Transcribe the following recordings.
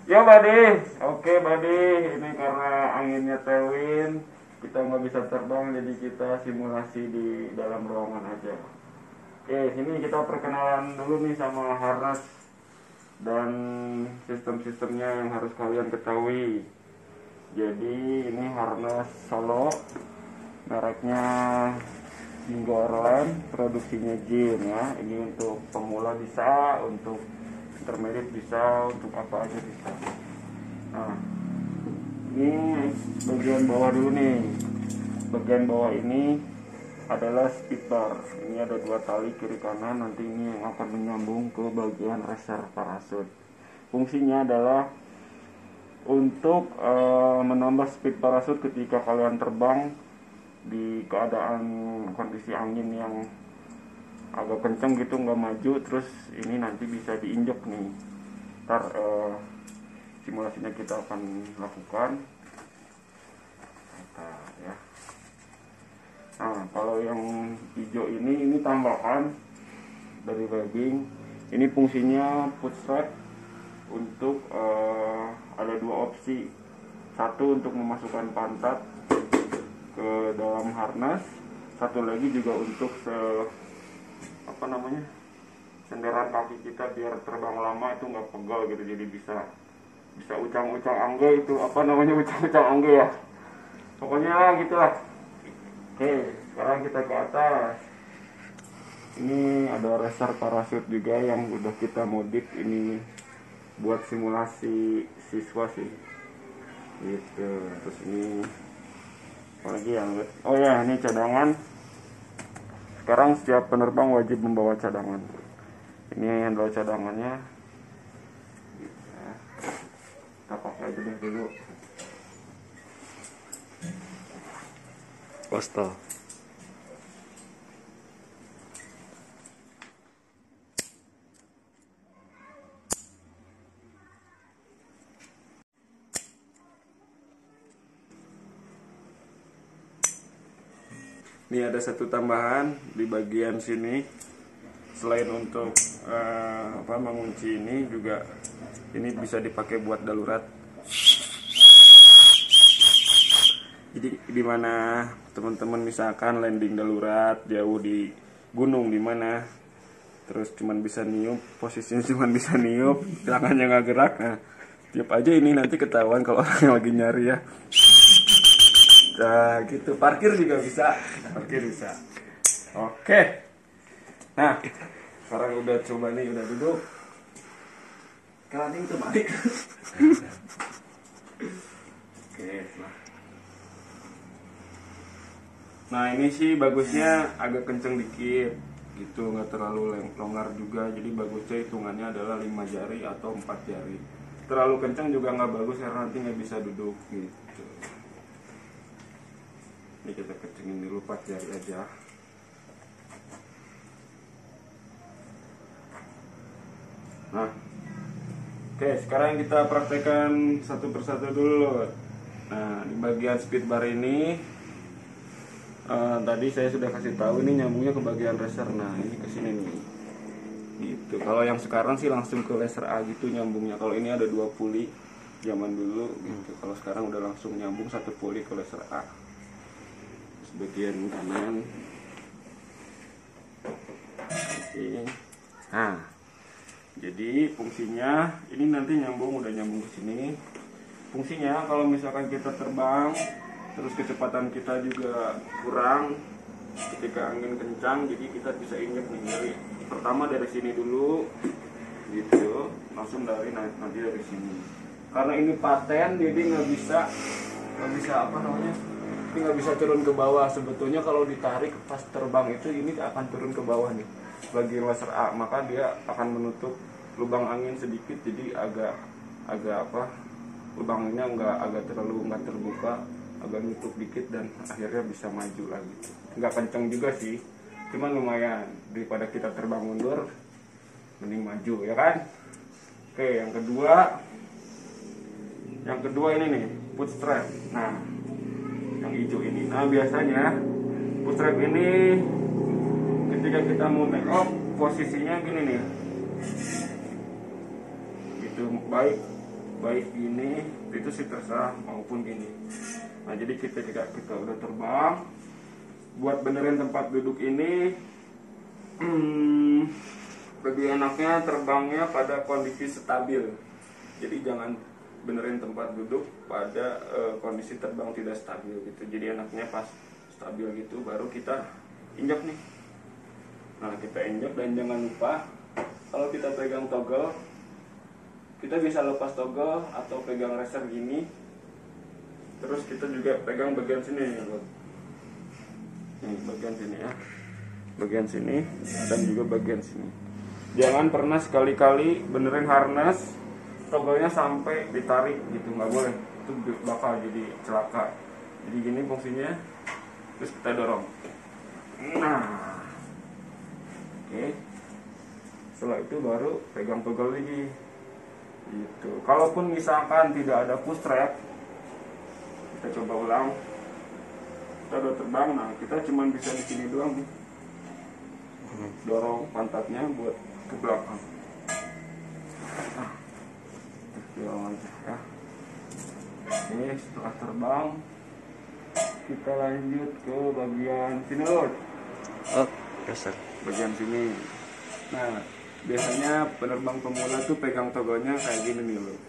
Ya Badi, oke Badi, ini karena anginnya tailwind, kita nggak bisa terbang, jadi kita simulasi di dalam ruangan aja. Oke, sini kita perkenalan dulu nih sama harness dan sistem-sistemnya yang harus kalian ketahui. Jadi ini harness Solo, mereknya Dingo Airline, produksinya Jin ya. Ini untuk pemula bisa, untuk intermediate bisa, untuk apa aja bisa. Nah, ini bagian bawah dulu nih. Bagian bawah ini adalah speed bar. Ini ada dua tali kiri kanan, nanti ini yang akan menyambung ke bagian reserve parasut. Fungsinya adalah untuk menambah speed parasut ketika kalian terbang di keadaan kondisi angin yang agak kenceng gitu, nggak maju, terus ini nanti bisa diinjek nih. Ntar simulasinya kita akan lakukan. Ya. Nah, kalau yang hijau ini tambahan dari webbing. Ini fungsinya push strap untuk ada dua opsi. Satu untuk memasukkan pantat ke dalam harness, satu lagi juga untuk senderan kaki kita biar terbang lama itu nggak pegal gitu, jadi bisa ucang-ucang angge itu ucang-ucang angge ya, pokoknya gitulah. Oke, sekarang kita ke atas. Ini ada reserve parasut juga yang udah kita modif, ini buat simulasi siswa sih gitu. Terus ini apa lagi yang ini cadangan. Sekarang setiap penerbang wajib membawa cadangan. Ini handle cadangannya. Kita pakai aja deh dulu. Postal. Ini ada satu tambahan di bagian sini, selain untuk mengunci ini juga, ini bisa dipakai buat darurat. Jadi dimana teman-teman misalkan landing darurat jauh di gunung dimana, terus cuman bisa niup, posisinya cuman bisa niup, tangannya nggak gerak, nah tiup aja ini, nanti ketahuan kalau orang yang lagi nyari ya. Nah gitu, parkir juga bisa, Oke. Nah, sekarang udah coba nih, udah duduk. Kelanding terbalik. Oke, nah ini sih bagusnya agak kenceng dikit gitu, nggak terlalu longgar juga, jadi bagusnya hitungannya adalah 5 jari atau 4 jari. Terlalu kenceng juga nggak bagus karena nanti nggak bisa duduk gitu. Ini kita kencengin dulu 4 jari aja. Nah, oke, sekarang kita praktekkan satu persatu dulu. Nah, di bagian speed bar ini tadi saya sudah kasih tahu, ini nyambungnya ke bagian laser. Nah, ini ke sini nih. Gitu. Kalau yang sekarang sih langsung ke laser A gitu nyambungnya. Kalau ini ada 2 puli zaman dulu gitu. Kalau sekarang udah langsung nyambung 1 puli ke laser A. Bagian kanan. Oke. Nah, jadi fungsinya ini nanti udah nyambung ke sini. Fungsinya kalau misalkan kita terbang terus kecepatan kita juga kurang ketika angin kencang, jadi kita bisa injek nih dari pertama dari sini dulu gitu, langsung nanti dari sini. Karena ini paten, jadi nggak bisa ini nggak bisa turun ke bawah. Sebetulnya kalau ditarik pas terbang itu ini akan turun ke bawah nih bagian laser A, maka dia akan menutup lubang angin sedikit, jadi agak lubangnya nggak terbuka, agak nutup dikit dan akhirnya bisa maju lagi. Nggak kenceng juga sih, cuman lumayan, daripada kita terbang mundur mending maju ya kan. Oke, yang kedua ini nih, push strap. Nah, yang hijau ini. Nah, biasanya push strap ini ketika kita mau take off, posisinya gini nih. Gitu, baik baik gini itu sih terserah maupun gini. Nah jadi kita udah terbang, buat benerin tempat duduk ini lebih enaknya terbangnya pada kondisi stabil. Jadi jangan benerin tempat duduk pada kondisi terbang tidak stabil gitu. Jadi enaknya pas stabil gitu baru kita injak nih. Nah kita injak, dan jangan lupa kalau kita pegang toggle, kita bisa lepas toggle atau pegang racer gini. Terus kita juga pegang bagian sini nih, bagian sini ya, bagian sini dan juga bagian sini. Jangan pernah sekali-kali benerin harness toggle-nya sampai ditarik gitu, nggak boleh. Itu bakal jadi celaka. Jadi gini fungsinya, terus kita dorong. Nah, oke. Setelah itu baru pegang toggle lagi. Gitu. Kalaupun misalkan tidak ada push track, kita coba ulang. Kita udah terbang, nah kita cuma bisa di sini doang nih. Dorong pantatnya buat ke belakang. Dorong aja ya. Oke, setelah terbang kita lanjut ke bagian sini loh. Oh, dasar. Bagian sini. Nah, biasanya penerbang pemula tuh pegang toggle-nya kayak gini nih loh.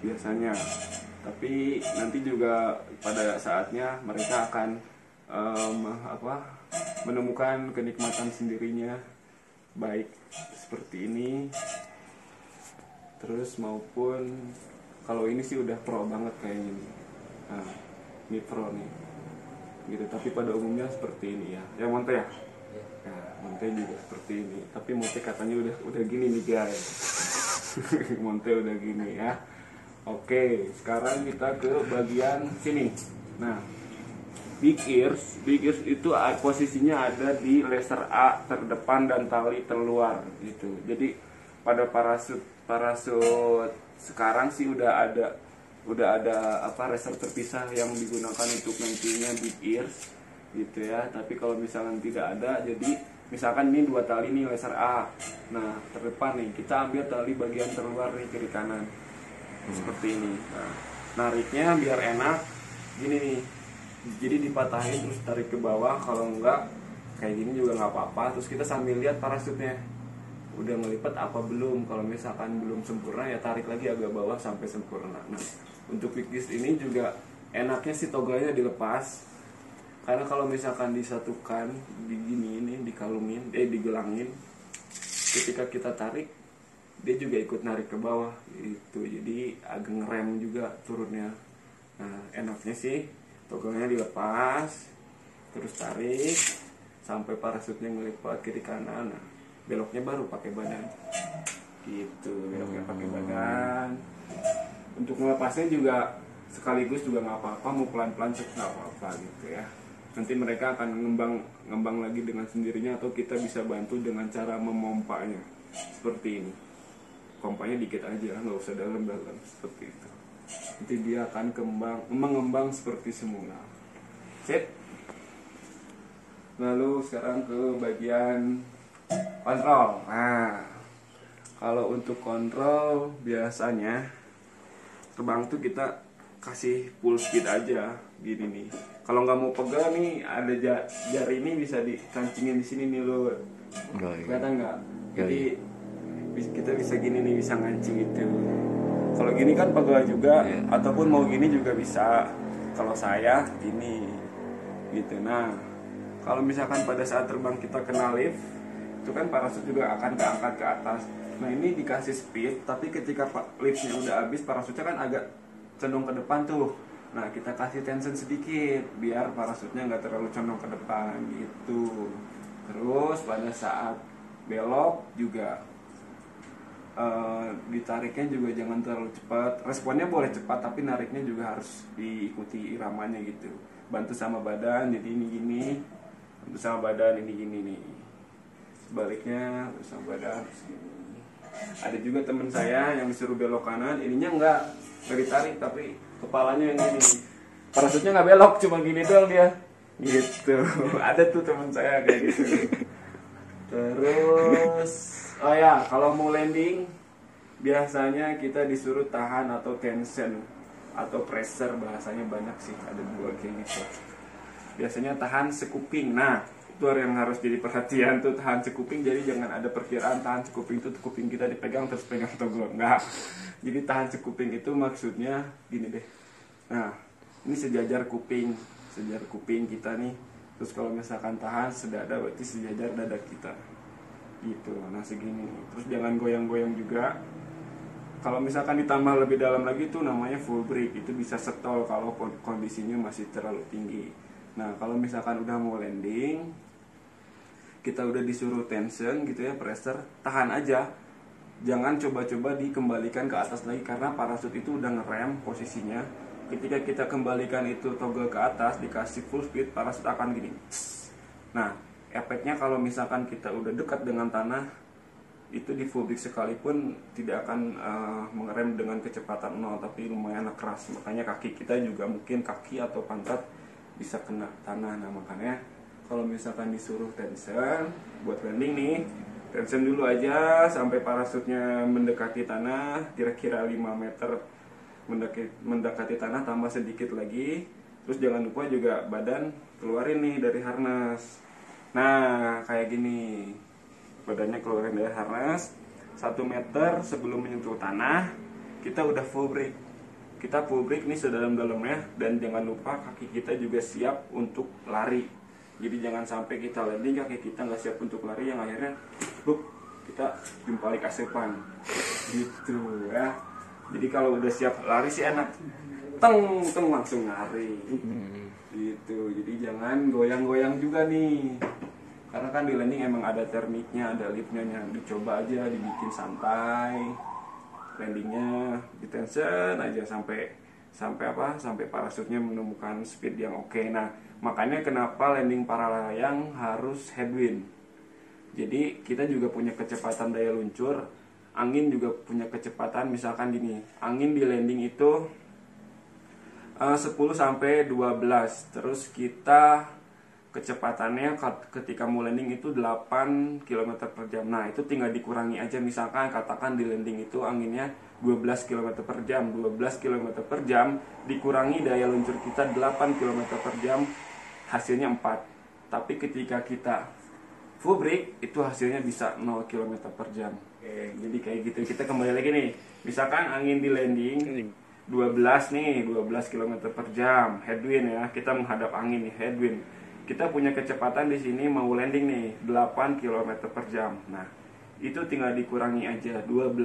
Biasanya. Tapi nanti juga pada saatnya mereka akan menemukan kenikmatan sendirinya, baik seperti ini. Terus maupun kalau ini sih udah pro banget kayaknya nih. Nah, ini pro nih. Gitu, tapi pada umumnya seperti ini ya. Yang Monte ya? Ya, Monte juga seperti ini. Tapi Monte katanya udah gini nih guys. Monte udah gini ya. Oke, sekarang kita ke bagian sini. Nah, big ears itu posisinya ada di laser A terdepan dan tali terluar gitu. Jadi pada parasut sekarang sih udah ada laser terpisah yang digunakan untuk nantinya big ears gitu ya. Tapi kalau misalkan tidak ada, jadi misalkan ini 2 tali nih laser A. Nah, terdepan nih kita ambil tali bagian terluar nih kiri kanan. Seperti ini. Nah, nariknya biar enak gini nih. Jadi dipatahin terus tarik ke bawah. Kalau enggak kayak gini juga nggak apa-apa. Terus kita sambil lihat parasutnya udah ngelipet apa belum. Kalau misalkan belum sempurna ya tarik lagi agak bawah sampai sempurna. Nah, untuk bigis ini juga enaknya si toggle-nya dilepas. Karena kalau misalkan disatukan digelangin, ketika kita tarik dia juga ikut narik ke bawah itu, jadi agak ngerem juga turunnya. Nah, enaknya sih toggle-nya dilepas terus tarik sampai parasutnya ngelipat kiri kanan. Nah, beloknya baru pakai badan gitu, beloknya pakai badan. Untuk melepasnya juga sekaligus juga nggak apa-apa, mau pelan-pelan nggak apa-apa gitu ya. Nanti mereka akan ngembang lagi dengan sendirinya, atau kita bisa bantu dengan cara memompanya seperti ini. Pompanya dikit aja, nggak usah dalam-dalam seperti itu. Nanti dia akan mengembang seperti semula. Sip. Lalu sekarang ke bagian kontrol. Nah, kalau untuk kontrol biasanya terbang tuh kita kasih full speed aja gini nih. Kalau nggak mau pegal nih, ada jari ini bisa dikancingin di sini nih lo. Kelihatan nggak? Jadi kita bisa gini nih, bisa ngancing gitu. Kalau gini kan pegal juga, ataupun mau gini juga bisa. Kalau saya gini, gitu. Nah, kalau misalkan pada saat terbang kita kena lift, itu kan parasut juga akan keangkat ke atas. Nah, ini dikasih speed, tapi ketika liftnya udah habis, parasutnya kan agak condong ke depan tuh. Nah, kita kasih tension sedikit biar parasutnya nggak terlalu condong ke depan gitu. Terus pada saat belok juga ditariknya juga jangan terlalu cepat. Responnya boleh cepat, tapi nariknya juga harus diikuti iramanya gitu. Bantu sama badan, jadi ini gini. Bantu sama badan, ini gini nih. Sebaliknya, bantu sama badan, gini. Ada juga teman saya yang disuruh belok kanan, ininya nggak ditarik, tapi kepalanya yang gini. Parasutnya nggak belok, cuma gini doang dia. Gitu. Ada tuh teman saya kayak gitu. Terus, oh ya, kalau mau landing biasanya kita disuruh tahan atau tension atau pressure, bahasanya banyak sih, ada dua kayak gitu. Biasanya tahan sekuping. Nah, itu yang harus jadi perhatian tuh, tahan sekuping. Jadi jangan ada perkiraan tahan sekuping itu kuping kita dipegang terus pegang togel, enggak. Jadi tahan sekuping itu maksudnya gini deh. Nah, ini sejajar kuping kita nih. Terus kalau misalkan tahan sedada berarti sejajar dada kita. Gitu. Nah, segini. Terus jangan goyang-goyang juga. Kalau misalkan ditambah lebih dalam lagi itu namanya full break. Itu bisa stall kalau kondisinya masih terlalu tinggi. Nah, kalau misalkan udah mau landing, kita udah disuruh tension gitu ya, pressure, tahan aja. Jangan coba-coba dikembalikan ke atas lagi karena parasut itu udah ngerem posisinya. Ketika kita kembalikan itu toggle ke atas, dikasih full speed, parasut akan gini. Nah, efeknya kalau misalkan kita udah dekat dengan tanah, itu di full break sekalipun tidak akan mengerem dengan kecepatan 0, tapi lumayan keras. Makanya kaki kita juga mungkin kaki atau pantat bisa kena tanah. Nah, makanya kalau misalkan disuruh tension buat landing nih, tension dulu aja sampai parasutnya mendekati tanah, kira-kira 5 meter mendekati tanah, tambah sedikit lagi. Terus jangan lupa juga badan keluarin nih dari harness. Nah, kayak gini, badannya keluarin dari harness 1 meter sebelum menyentuh tanah, kita udah full break. Kita full break nih sedalam-dalamnya, dan jangan lupa kaki kita juga siap untuk lari. Jadi jangan sampai kita landing kaki kita nggak siap untuk lari, yang akhirnya kita jumpali kasepan gitu ya. Jadi kalau udah siap lari sih enak, teng langsung lari gitu. Jadi jangan goyang-goyang juga nih, karena kan di landing emang ada termiknya, ada liftnya. Dicoba aja dibikin santai, landingnya di tension aja sampai parasutnya menemukan speed yang oke. Nah, makanya kenapa landing para layang harus headwind. Jadi kita juga punya kecepatan daya luncur, angin juga punya kecepatan. Misalkan gini, angin di landing itu 10 sampai 12. Terus kita kecepatannya ketika mau landing itu 8 km per jam. Nah, itu tinggal dikurangi aja. Misalkan katakan di landing itu anginnya 12 km per jam. 12 km per jam dikurangi daya luncur kita 8 km per jam, hasilnya 4. Tapi ketika kita full break, itu hasilnya bisa 0 km per jam. Oke, jadi kayak gitu. Kita kembali lagi nih. Misalkan angin di landing 12 km per jam, headwind ya. Kita menghadap angin nih, headwind. Kita punya kecepatan di sini mau landing nih 8 km per jam. Nah, itu tinggal dikurangi aja, 12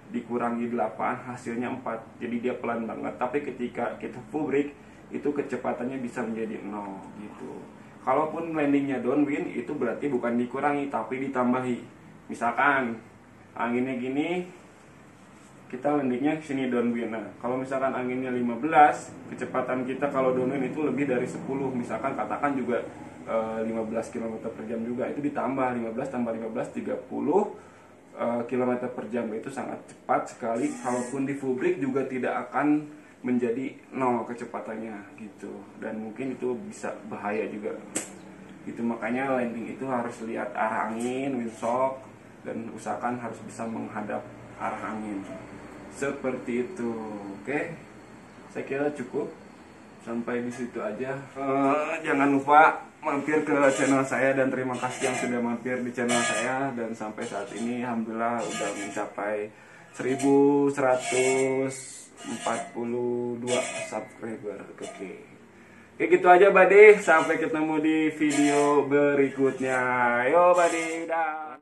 dikurangi 8 hasilnya 4. Jadi dia pelan banget, tapi ketika kita full break itu kecepatannya bisa menjadi 0 gitu. Kalaupun landingnya downwind, itu berarti bukan dikurangi tapi ditambahi. Misalkan anginnya gini, kita landingnya sini downwind. Nah, kalau misalkan anginnya 15, kecepatan kita kalau downwind itu lebih dari 10. Misalkan katakan juga 15 km per jam juga, itu ditambah 15 tambah 15 30 km per jam. Itu sangat cepat sekali. Kalaupun di full break juga tidak akan menjadi 0 kecepatannya gitu. Dan mungkin itu bisa bahaya juga. Itu makanya landing itu harus lihat arah angin, windshock, dan usahakan harus bisa menghadap arah angin. Seperti itu. Oke, saya kira cukup sampai di situ aja. Jangan lupa mampir ke channel saya, dan terima kasih yang sudah mampir di channel saya. Dan sampai saat ini alhamdulillah udah mencapai 1142 subscriber. Oke, gitu aja buddy. Sampai ketemu di video berikutnya. Yo buddy, dah.